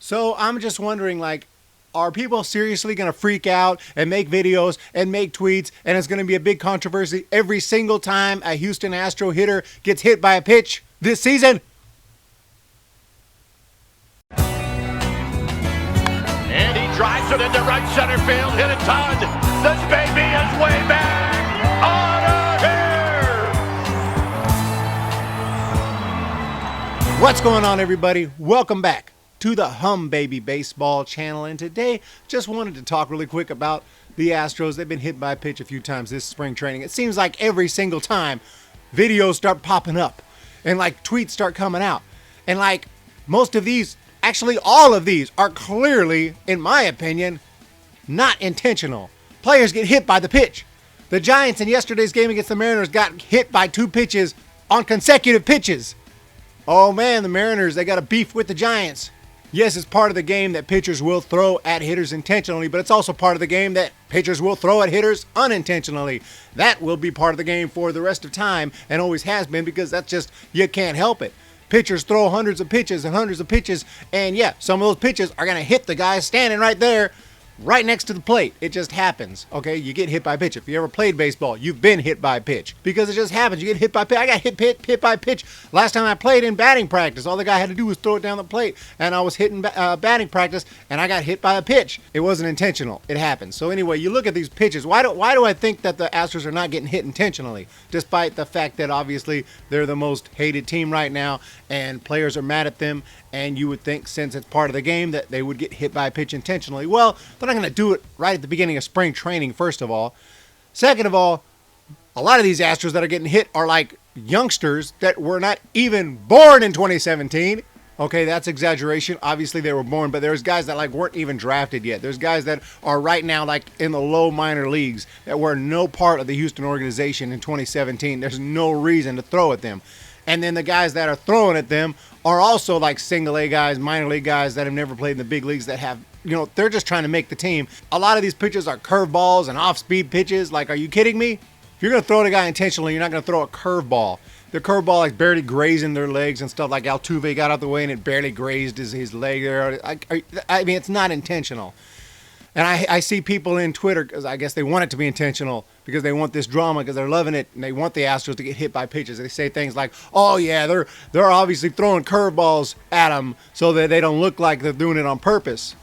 So I'm just wondering, like, are people seriously going to freak out and make videos and make tweets, and it's going to be a big controversy every single time a Houston Astro hitter gets hit by a pitch this season? And he drives it into right center field, hit a ton. This baby is way back on here. What's going on, everybody? Welcome back to the Humm Baby Baseball channel, and today just wanted to talk really quick about the Astros. They've been hit by a pitch a few times this spring training. It seems like every single time videos start popping up and like tweets start coming out, and like most of these, actually all of these, are clearly, in my opinion, not intentional. Players get hit by the pitch. The Giants in yesterday's game against the Mariners got hit by 2 pitches on consecutive pitches. Oh man, the Mariners, they got a beef with the Giants. Yes, it's part of the game that pitchers will throw at hitters intentionally, but it's also part of the game that pitchers will throw at hitters unintentionally. That will be part of the game for the rest of time, and always has been, because that's just, you can't help it. Pitchers throw hundreds of pitches, and yeah, some of those pitches are going to hit the guy standing right there, right next to the plate. It just happens, okay? You get hit by a pitch. If you ever played baseball, you've been hit by a pitch, because it just happens. You get hit by a pitch. I got hit by a pitch last time I played in batting practice. All the guy had to do was throw it down the plate, and I was hitting batting practice, and I got hit by a pitch. It wasn't intentional. It happens. So anyway, you look at these pitches. Why do I think that the Astros are not getting hit intentionally, despite the fact that obviously they're the most hated team right now, and players are mad at them, and you would think, since it's part of the game, that they would get hit by a pitch intentionally. Well, they're not going to do it right at the beginning of spring training, first of all. Second of all, a lot of these Astros that are getting hit are like youngsters that were not even born in 2017. Okay, that's exaggeration. Obviously, they were born, but there's guys that like weren't even drafted yet. There's guys that are right now like in the low minor leagues that were no part of the Houston organization in 2017. There's no reason to throw at them. And then the guys that are throwing at them are also like single A guys, minor league guys that have never played in the big leagues, that have, you know, they're just trying to make the team. A lot of these pitches are curveballs and off-speed pitches. Like, are you kidding me? If you're going to throw at a guy intentionally, you're not going to throw a curveball. The curveball like barely grazing their legs and stuff, like Altuve got out the way and it barely grazed his leg there. I mean, it's not intentional. And I see people in Twitter, because I guess they want it to be intentional, because they want this drama, because they're loving it, and they want the Astros to get hit by pitches. They say things like, oh yeah, they're obviously throwing curveballs at them so that they don't look like they're doing it on purpose.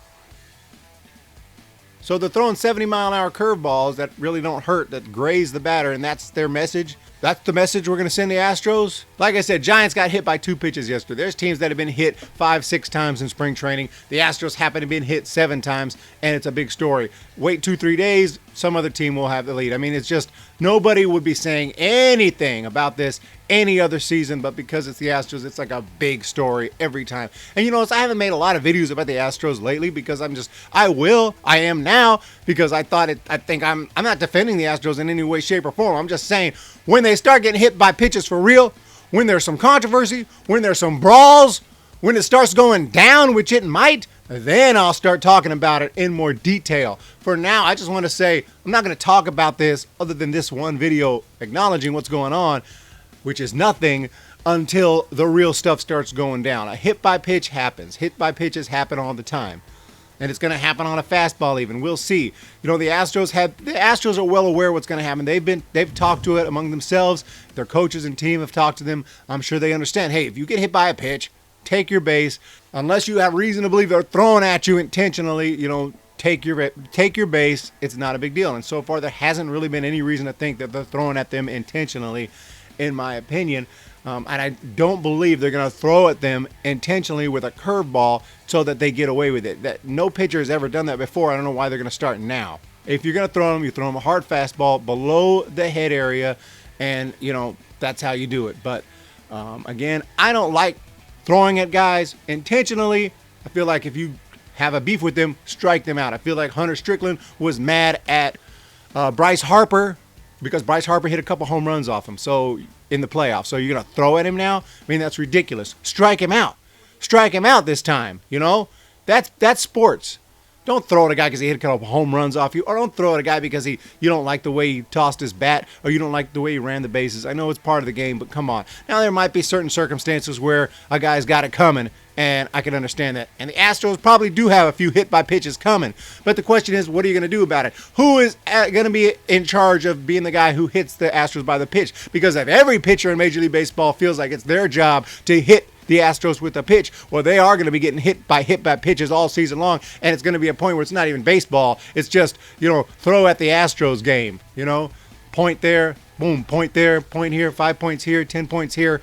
So they're throwing 70-mile-an-hour curveballs that really don't hurt, that graze the batter, and that's their message. That's the message we're going to send the Astros. Like I said, Giants got hit by 2 pitches yesterday. There's teams that have been hit 5-6 times in spring training. The Astros happen to have been hit 7 times, and it's a big story. Wait 2-3 days, some other team will have the lead. I mean, it's just, nobody would be saying anything about this any other season, but because it's the Astros, it's like a big story every time. And you know, I haven't made a lot of videos about the Astros lately, because I am now, because I'm not defending the Astros in any way, shape, or form. I'm just saying, when they start getting hit by pitches for real, when there's some controversy, when there's some brawls, when it starts going down, which it might, then I'll start talking about it in more detail. For now, I just want to say, I'm not going to talk about this other than this one video acknowledging what's going on, which is nothing, until the real stuff starts going down. A hit by pitch happens. Hit by pitches happen all the time. And it's going to happen on a fastball even. We'll see. You know, the Astros are well aware what's going to happen. They've talked to it among themselves. Their coaches and team have talked to them. I'm sure they understand, hey, if you get hit by a pitch, take your base. Unless you have reason to believe they're throwing at you intentionally, you know, take your base. It's not a big deal. And so far, there hasn't really been any reason to think that they're throwing at them intentionally, in my opinion. And I don't believe they're going to throw at them intentionally with a curveball so that they get away with it. That no pitcher has ever done that before. I don't know why they're going to start now. If you're going to throw them, you throw them a hard fastball below the head area, and, you know, that's how you do it. But, again, I don't like throwing at guys intentionally. I feel like if you have a beef with them, strike them out. I feel like Hunter Strickland was mad at Bryce Harper, because Bryce Harper hit a couple home runs off him in the playoffs. So you're going to throw at him now? I mean, that's ridiculous. Strike him out. Strike him out this time, you know? That's sports. Don't throw at a guy because he hit a couple home runs off you, or don't throw at a guy because you don't like the way he tossed his bat, or you don't like the way he ran the bases. I know it's part of the game, but come on. Now, there might be certain circumstances where a guy's got it coming And I can understand that. And the Astros probably do have a few hit by pitches coming. But the question is, what are you going to do about it? Who is going to be in charge of being the guy who hits the Astros by the pitch? Because if every pitcher in Major League Baseball feels like it's their job to hit the Astros with a pitch, well, they are going to be getting hit by pitches all season long. And it's going to be a point where it's not even baseball. It's just, throw at the Astros game, point there, boom, point there, point here, 5 points here, 10 points here,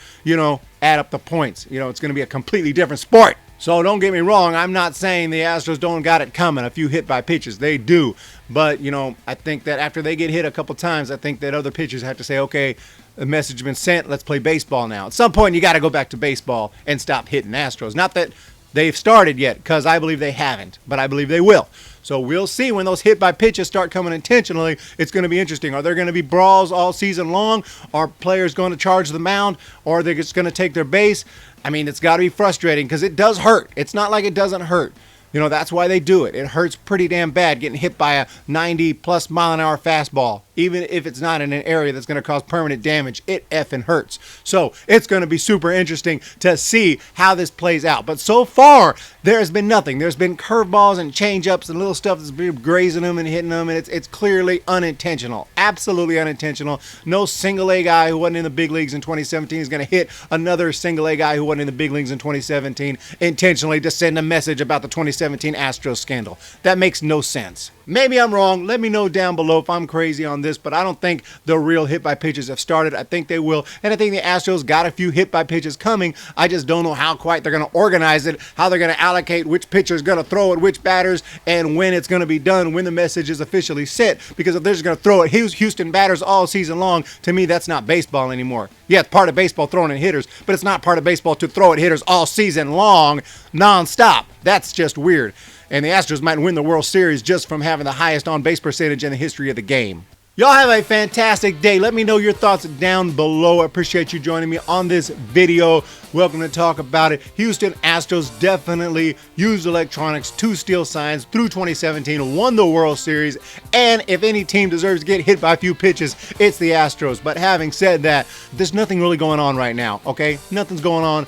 add up the points. It's going to be a completely different sport. So don't get me wrong, I'm not saying the Astros don't got it coming, a few hit by pitches. They do. But, I think that after they get hit a couple times, I think that other pitchers have to say, okay, the message has been sent, let's play baseball now. At some point, you got to go back to baseball and stop hitting Astros. Not that they've started yet, because I believe they haven't, but I believe they will. So we'll see when those hit by pitches start coming intentionally. It's going to be interesting. Are there going to be brawls all season long? Are players going to charge the mound? Or are they just going to take their base? I mean, it's got to be frustrating because it does hurt. It's not like it doesn't hurt. That's why they do it. It hurts pretty damn bad getting hit by a 90+ mile an hour fastball. Even if it's not in an area that's going to cause permanent damage, it effing hurts. So it's going to be super interesting to see how this plays out. But so far, there's been nothing. There's been curveballs and changeups and little stuff that's been grazing them and hitting them, and it's clearly unintentional. Absolutely unintentional. No single-A guy who wasn't in the big leagues in 2017 is going to hit another single-A guy who wasn't in the big leagues in 2017 intentionally to send a message about the 2017 Astros scandal. That makes no sense. Maybe I'm wrong. Let me know down below if I'm crazy on this, but I don't think the real hit by pitches have started. I think they will, and I think the Astros got a few hit by pitches coming. I just don't know how quite they're going to organize it, how they're going to allocate which pitcher is going to throw at which batters, and when it's going to be done, when the message is officially set. Because if they're just going to throw at Houston batters all season long, to me, that's not baseball anymore. Yeah, it's part of baseball throwing at hitters, but it's not part of baseball to throw at hitters all season long, nonstop. That's just weird. And the Astros might win the World Series just from having the highest on-base percentage in the history of the game. Y'all have a fantastic day. Let me know your thoughts down below. I appreciate you joining me on this video. Welcome to talk about it. Houston Astros definitely used electronics to steal signs through 2017, won the World Series, and if any team deserves to get hit by a few pitches, it's the Astros. But having said that, there's nothing really going on right now, okay? Nothing's going on.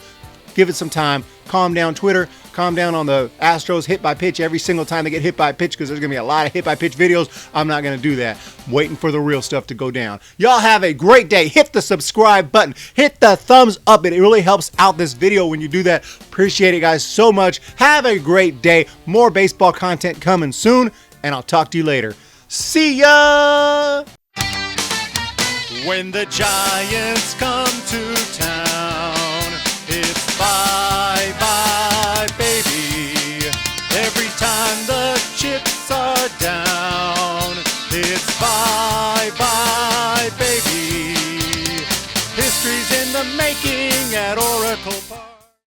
Give it some time. Calm down, Twitter. Calm down on the Astros hit by pitch every single time they get hit by pitch, because there's going to be a lot of hit by pitch videos. I'm not going to do that. I'm waiting for the real stuff to go down. Y'all have a great day. Hit the subscribe button. Hit the thumbs up. It really helps out this video when you do that. Appreciate it, guys, so much. Have a great day. More baseball content coming soon, and I'll talk to you later. See ya! When the Giants come to town, it's bye-bye, baby. Every time the chips are down, it's bye-bye, baby. History's in the making at Oracle Park.